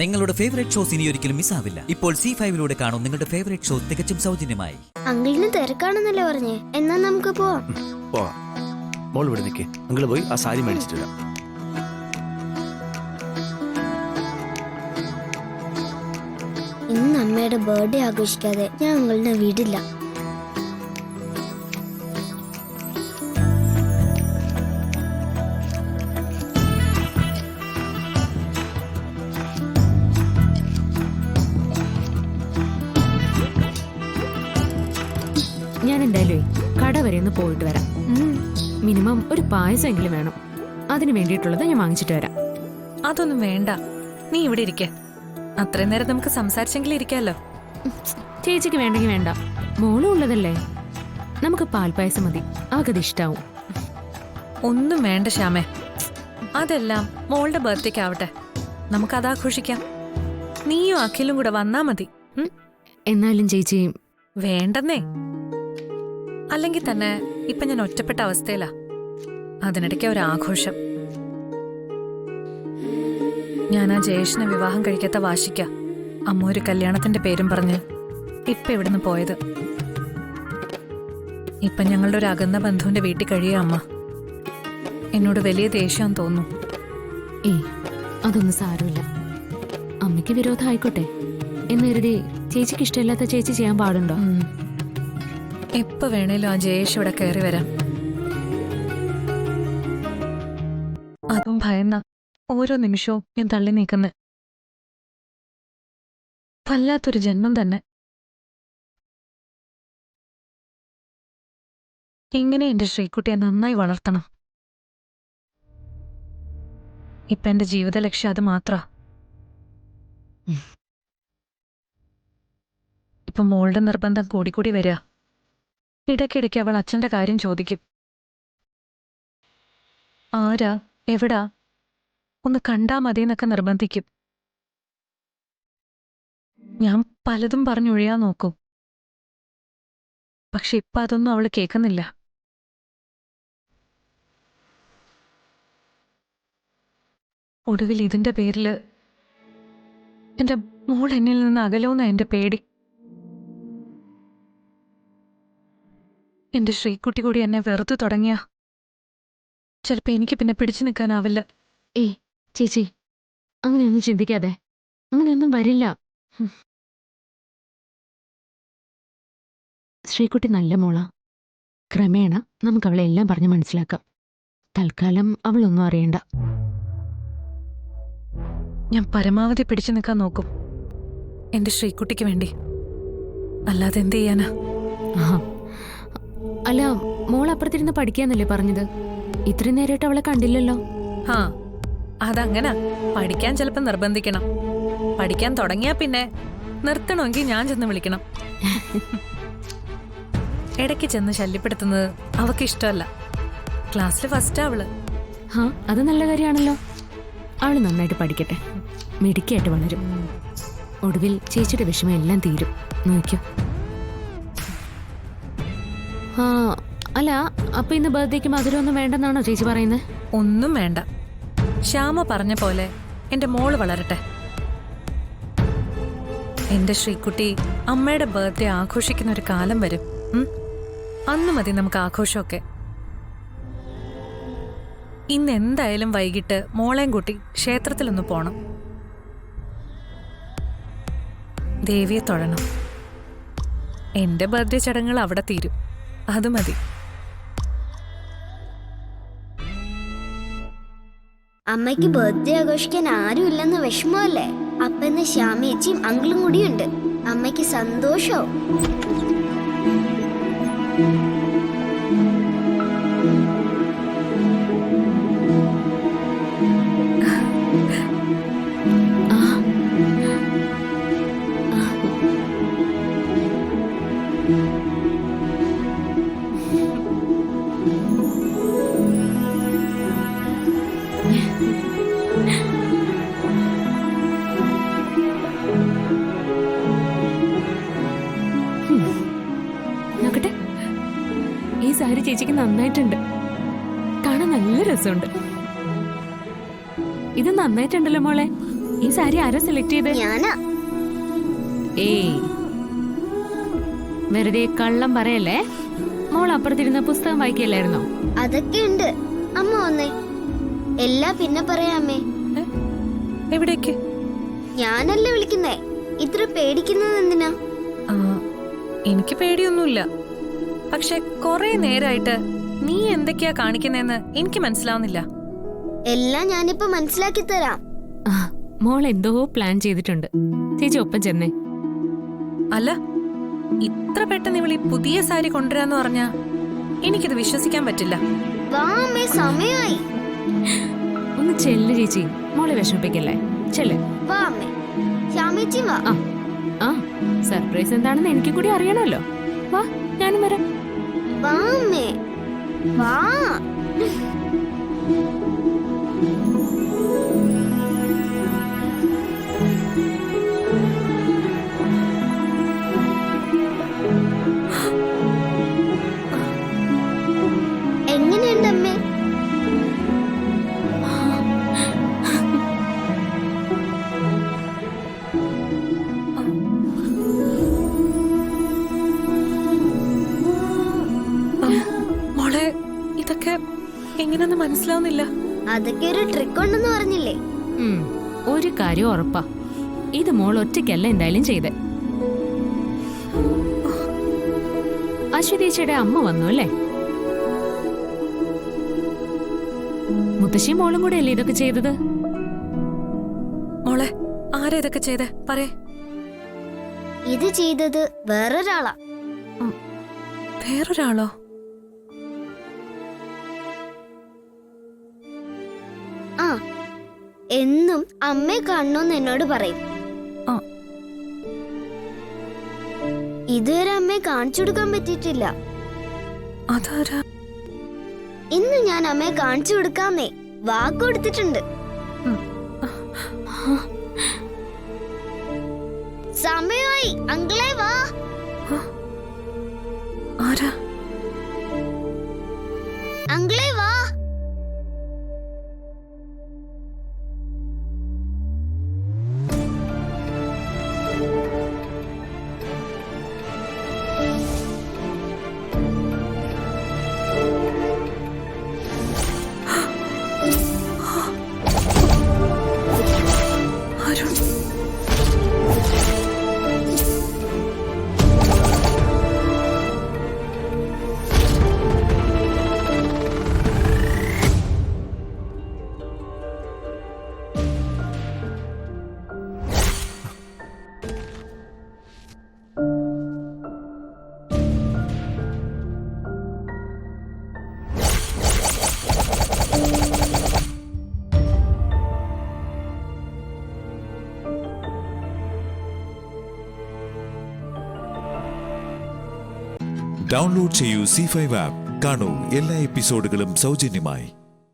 നിങ്ങളുടെ favourite shows ഇനി ഒരിക്കലും മിസ്സാവില്ല. ഇപ്പോൾ C5 കാണും നിങ്ങളുടെ ഫേവറേറ്റ് ഷോ തികച്ചും സൗജന്യമായി. അങ്കിളിന് തിരക്കാണെന്നല്ലേ പറഞ്ഞേ? എന്നാ നമുക്ക് പോവാം. മോൾ ഇവിടെ നിൽക്കേ, അങ്കിള് പോയി ആ സാരി മേടിച്ചിട്ട് വരാം. ഇന്ന് അമ്മയുടെ ബർത്ത്ഡേ ആഘോഷിക്കാതെ ഞാൻ അങ്കിളിനെ വിടില്ല. ഞാൻ എന്തായാലും കട വരെ ഒന്ന് പോയിട്ട് വരാം. മിനിമം ഒരു പായസമെങ്കിലും വേണം. അതിന് വേണ്ടിയിട്ടുള്ളത് ഞാൻ വാങ്ങിച്ചിട്ട് വരാം. അതൊന്നും വേണ്ട, നീ ഇവിടെ ഇരിക്ക. അത്രയും നേരം നമുക്ക് സംസാരിച്ചെങ്കിലും ഇരിക്കാലോ. ചേച്ചിക്ക് വേണ്ടെങ്കിൽ വേണ്ട, മോളും ഉള്ളതല്ലേ. നമുക്ക് പാൽപ്പായസം മതി, അവക്കത് ഇഷ്ടാവും. ഒന്നും വേണ്ട ശ്യാമേ, അതെല്ലാം മോളുടെ ബർത്ത്ഡേക്ക് ആവട്ടെ, നമുക്കത് ആഘോഷിക്കാം. നീയും അഖിലും കൂടെ വന്നാ മതി. എന്നാലും ചേച്ചി വേണ്ടെന്നേ. അല്ലെങ്കിൽ തന്നെ ഇപ്പൊ ഞാൻ ഒറ്റപ്പെട്ട അവസ്ഥയിലാ. അതിനിടയ്ക്ക് ഒരാഘോഷം. ഞാൻ ആ ജയേഷിനെ വിവാഹം കഴിക്കാത്ത വാശിക്ക അമ്മ ഒരു കല്യാണത്തിന്റെ പേരും പറഞ്ഞ് ഇപ്പൊ ഇവിടുന്ന് പോയത്. ഇപ്പൊ ഞങ്ങളുടെ ഒരു അകന്ന ബന്ധുവിന്റെ വീട്ടിൽ കഴിയ അമ്മ. എന്നോട് വലിയ ദേഷ്യം തോന്നുന്നു. അതൊന്നും സാരമില്ല. അമ്മയ്ക്ക് വിരോധം ആയിക്കോട്ടെ എന്ന് കരുതി ചേച്ചിക്ക് ഇഷ്ടമില്ലാത്ത ചേച്ചി ചെയ്യാൻ പാടുണ്ടോ? എപ്പോ വേണേലും ആ ജയേഷ് ഇവിടെ കയറി വരാം. അതും ഭയന്ന ഓരോ നിമിഷവും ഞാൻ തള്ളി നീക്കുന്ന വല്ലാത്തൊരു ജന്മം തന്നെ. ഇങ്ങനെ എന്റെ ശ്രീക്കുട്ടിയെ നന്നായി വളർത്തണം. ഇപ്പൊ എന്റെ ജീവിത ലക്ഷ്യം അത് മാത്ര. ഇപ്പൊ മോളുടെ നിർബന്ധം കൂടിക്കൂടി വരിക. ഇടയ്ക്കിടയ്ക്ക് അവൾ അച്ഛന്റെ കാര്യം ചോദിക്കും. ആരാ, എവിടാ, ഒന്ന് കണ്ടാ മതിയെന്നൊക്കെ നിർബന്ധിക്കും. ഞാൻ പലതും പറഞ്ഞൊഴിയാൻ നോക്കും. പക്ഷെ ഇപ്പൊ അതൊന്നും അവള് കേൾക്കുന്നില്ല. ഒടുവിൽ ഇതിന്റെ പേരില് എന്റെ മോൾ എന്നിൽ നിന്ന് അകലോന്ന എന്റെ പേടി. എന്റെ ശ്രീക്കുട്ടി കൂടി എന്നെ വെറുതെ തുടങ്ങിയ ചിലപ്പോ എനിക്ക് പിന്നെ പിടിച്ചു നിൽക്കാനാവില്ല. ചേച്ചി അങ്ങനെയൊന്നും ചിന്തിക്കാതെ, അങ്ങനെയൊന്നും വരില്ല. ശ്രീകുട്ടി നല്ല മോളാ. ക്രമേണ നമുക്ക് അവളെ എല്ലാം പറഞ്ഞ് മനസ്സിലാക്കാം. തൽക്കാലം അവളൊന്നും അറിയണ്ട. ഞാൻ പരമാവധി പിടിച്ചു നിൽക്കാൻ നോക്കും എന്റെ ശ്രീക്കുട്ടിക്ക് വേണ്ടി. അല്ലാതെ എന്ത് ചെയ്യാനാ? അല്ല, മോൾ അപ്പുറത്തിരുന്ന് പഠിക്കാന്നല്ലേ പറഞ്ഞത്? ഇത്രയും നേരമായിട്ട് അവളെ കണ്ടില്ലല്ലോ. അതങ്ങനെ പഠിക്കാൻ ചിലപ്പോൾ നിർബന്ധിക്കണം. പഠിക്കാൻ തുടങ്ങിയാ പിന്നെ നിർത്തണമെങ്കിൽ ഞാൻ ചെന്ന് വിളിക്കണം. ഇടയ്ക്ക് ചെന്ന് ശല്യപ്പെടുത്തുന്നത് അവക്ക് ഇഷ്ടമല്ല. ക്ലാസ്സിൽ ഫസ്റ്റാ അവള്. അത് നല്ല കാര്യമാണല്ലോ. അവള് നന്നായിട്ട് പഠിക്കട്ടെ, മിടുക്കിയായിട്ട് വളരും. ഒടുവിൽ ചേച്ചിയുടെ വിഷമം എല്ലാം തീരും. നോക്കൂ. അല്ല, അപ്പൊ ഇന്ന് ബർത്ത്ഡേക്ക് മധുരമൊന്നും വേണ്ടെന്നാണോ ചേച്ചി പറയുന്നത്? ഒന്നും വേണ്ട. ശ്യാമ പറഞ്ഞ പോലെ എന്റെ മോള് വളരട്ടെ. എന്റെ ശ്രീക്കുട്ടി അമ്മയുടെ ബർത്ത്ഡേ ആഘോഷിക്കുന്ന ഒരു കാലം വരും. അന്ന് മതി നമുക്ക് ആഘോഷമൊക്കെ. ഇന്ന് എന്തായാലും വൈകിട്ട് മോളെയും കൂട്ടി ക്ഷേത്രത്തിലൊന്ന് പോണം. ദേവിയെ തൊഴണം. എന്റെ ബർത്ത്ഡേ ചടങ്ങുകൾ അവിടെ തീരും. അത് മതി. അമ്മയ്ക്ക് ബർത്ത്ഡേ ആഘോഷിക്കാൻ ആരും ഇല്ലെന്ന് വിഷമമല്ലേ? അപ്പൊ ഇന്ന് ശ്യാമേച്ചിയും അങ്കിളും കൂടിയുണ്ട്. അമ്മയ്ക്ക് സന്തോഷവും. നോക്കട്ടെ, ഈ സാരി ചേച്ചിക്ക് നന്നായിട്ടുണ്ട്. കാണാൻ നല്ല രസമുണ്ട്. ഇത് നന്നായിട്ടുണ്ടല്ലോ മോളെ. ഈ സാരി ആരാ സെലക്ട് ചെയ്ത്? ഞാനാ. ഏയ്, വെറുതെ കള്ളം പറയല്ലേ. മോൾ അപ്പുറത്തിരുന്ന പുസ്തകം വായിക്കല്ലായിരുന്നോ? അതൊക്കെ ഉണ്ട്. അമ്മ വന്നേ, എല്ലാം പിന്നെ പറയാമേ. എവിടേക്ക്? ഞാനല്ലേ വിളിക്കുന്നേ. ഇത്ര പേടിക്കുന്നത് എന്തിനാ? ആ, എനിക്ക് പേടിയൊന്നുമില്ല. പക്ഷെ കൊറേ നേരായിട്ട് നീ എന്തൊക്കെയാ കാണിക്കുന്നേന്ന് എനിക്ക് മനസ്സിലാവുന്നില്ല. എല്ലാം ഞാനിപ്പോ മനസ്സിലാക്കി തരാം. ആ, മോൾ എന്തോ പ്ലാൻ ചെയ്തിട്ടുണ്ട്. ചേച്ചി ഒപ്പം ചെന്നേ. അല്ല, ഇത്ര പെട്ടെന്ന് ഇവളീ പുതിയ സാരി കൊണ്ടുവരാന്ന് പറഞ്ഞാ എനിക്കിത് വിശ്വസിക്കാൻ പറ്റില്ല. വാ അമ്മേ, സമയമായി. ഒന്ന് ചെല്ല് ചേച്ചി, മോളെ വിഷമിപ്പിക്കല്ലേ. ചെല്ല്. വാ അമ്മേ. ശ്യാമേച്ചി വാ. ആ ആ, സർപ്രൈസ് എന്താണെന്ന് എനിക്കും കൂടി അറിയണമല്ലോ. വാ, ഞാനും വരാം. വാ അമ്മേ, വാ. എങ്ങനെയുണ്ട് അമ്മേ? മോളെ, ഇതൊക്കെ എങ്ങനെയൊന്നും മനസ്സിലാവുന്നില്ല. അതൊക്കെ ഒരു ട്രിക്ക് ഉണ്ടെന്ന് പറഞ്ഞില്ലേ? ഒരു കാര്യം ഉറപ്പാ, ഇത് മോൾ ഒറ്റയ്ക്കല്ല എന്തായാലും ചെയ്തേ. അശ്വതീച്ചയുടെ അമ്മ വന്നു അല്ലേ? മുത്തശ്ശി മോളും കൂടെ അല്ലേ ഇതൊക്കെ ചെയ്തത്? മോളെ, ആരാ ഇതൊക്കെ ചെയ്തേ? പറയേ. ഇത് ചെയ്തത് വേറൊരാളാ. വേറൊരാളോ? ആ, എന്നും അമ്മയെ കാണണമെന്ന് എന്നോട് പറയും. ആ. ഇതുവരെ അമ്മയെ കാണിച്ചു കൊടുക്കാൻ പറ്റിയിട്ടില്ല. അതാരാ? ഇന്ന് ഞാൻ അമ്മയെ കാണിച്ചു കൊടുക്കാന്നേ വാക്ക് കൊടുത്തിട്ടുണ്ട്. സമയമായി, അങ്കിളെ വാ. ആരാ? അങ്കിളെ വാ. അരുൺ. ഡൗൺലോഡ് ചെയ്യൂ C5 ആപ്പ്. കാണൂ എല്ലാ എപ്പിസോഡുകളും സൗജന്യമായി.